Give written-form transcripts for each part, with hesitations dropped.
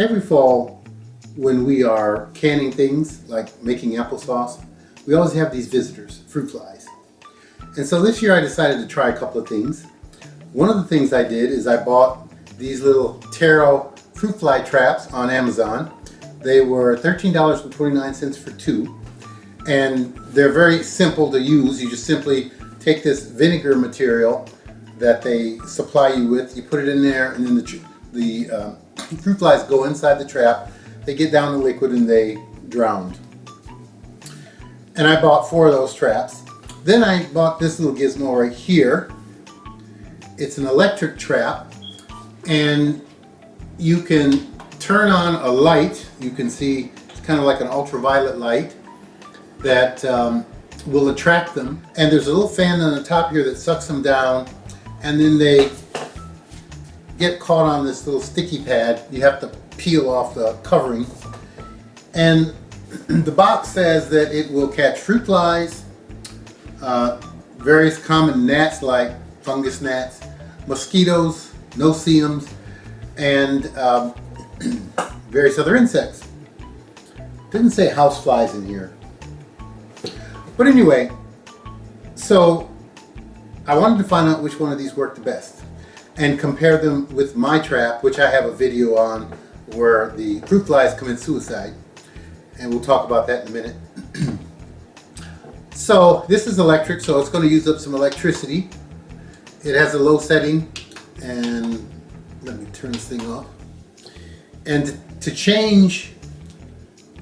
Every fall when we are canning things, like making applesauce, we always have these visitors, fruit flies. And so this year I decided to try a couple of things. One of the things I did is I bought these little Terro Fruit Fly Traps on Amazon. They were $13.29 for two. And they're very simple to use. You just simply take this vinegar material that they supply you with, you put it in there, and then the fruit flies go inside the trap. They get down the liquid and they drown. And I bought 4 of those traps. Then I bought this little gizmo right here. It's an electric trap, and you can turn on a light. You can see it's kind of like an ultraviolet light that will attract them. And there's a little fan on the top here that sucks them down, and then they get caught on this little sticky pad. You have to peel off the covering. And the box says that it will catch fruit flies, various common gnats like fungus gnats, mosquitoes, no-see-ums, and various other insects. Didn't say house flies in here. But anyway, so I wanted to find out which one of these worked the best and compare them with my trap, which I have a video on where the fruit flies commit suicide. And we'll talk about that in a minute. So this is electric, so it's going to use up some electricity. It has a low setting, and let me turn this thing off. And to change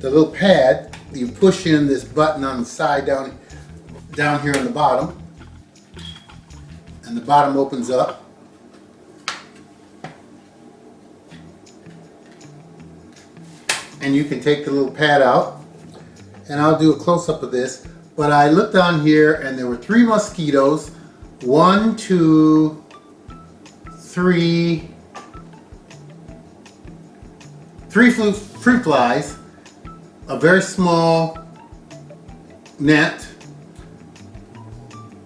the little pad, you push in this button on the side down here on the bottom, and the bottom opens up. And you can take the little pad out, and I'll do a close-up of this. But I looked on here and there were 3 mosquitoes, 1, 2, 3 fruit flies, a very small gnat,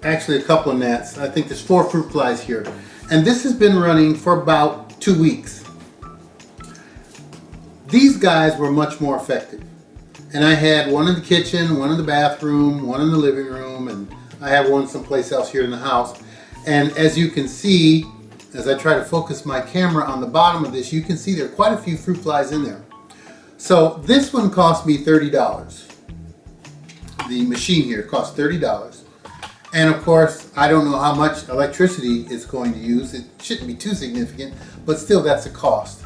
actually a couple of gnats. I think there's 4 fruit flies here. And this has been running for about 2 weeks. These guys were much more effective. And I had one in the kitchen, one in the bathroom, one in the living room, and I have one someplace else here in the house. And as you can see, as I try to focus my camera on the bottom of this, you can see there are quite a few fruit flies in there. So this one cost me $30. The machine here cost $30. And of course, I don't know how much electricity it's going to use. It shouldn't be too significant, but still that's a cost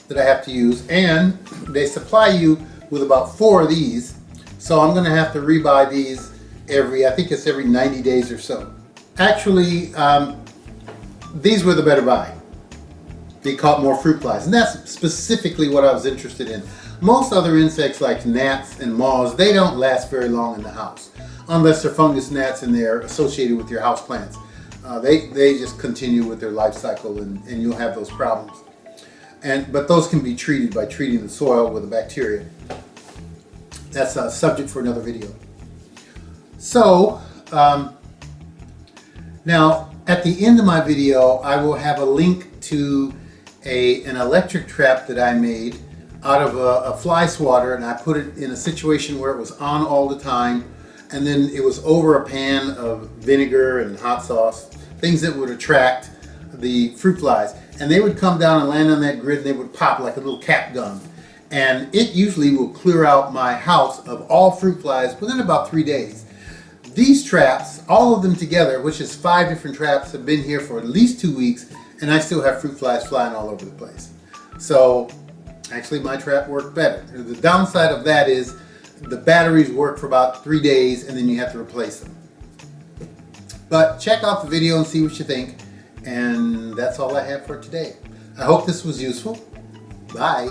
that I have to use. And they supply you with about 4 of these. So I'm gonna have to rebuy these I think it's every 90 days or so. Actually, these were the better buy. They caught more fruit flies, and that's specifically what I was interested in. Most other insects like gnats and moths, they don't last very long in the house, unless they're fungus gnats and they're associated with your house plants. They just continue with their life cycle, and you'll have those problems. But those can be treated by treating the soil with a bacteria. That's a subject for another video. So, now at the end of my video, I will have a link to an electric trap that I made out of a fly swatter, and I put it in a situation where it was on all the time, and then it was over a pan of vinegar and hot sauce, things that would attract the fruit flies. And they would come down and land on that grid, and they would pop like a little cap gun. And it usually will clear out my house of all fruit flies within about 3 days. These traps, all of them together, which is 5 different traps, have been here for at least 2 weeks, and I still have fruit flies flying all over the place. So actually my trap worked better. The downside of that is the batteries work for about 3 days, and then you have to replace them. But check out the video and see what you think. And that's all I have for today. I hope this was useful. Bye.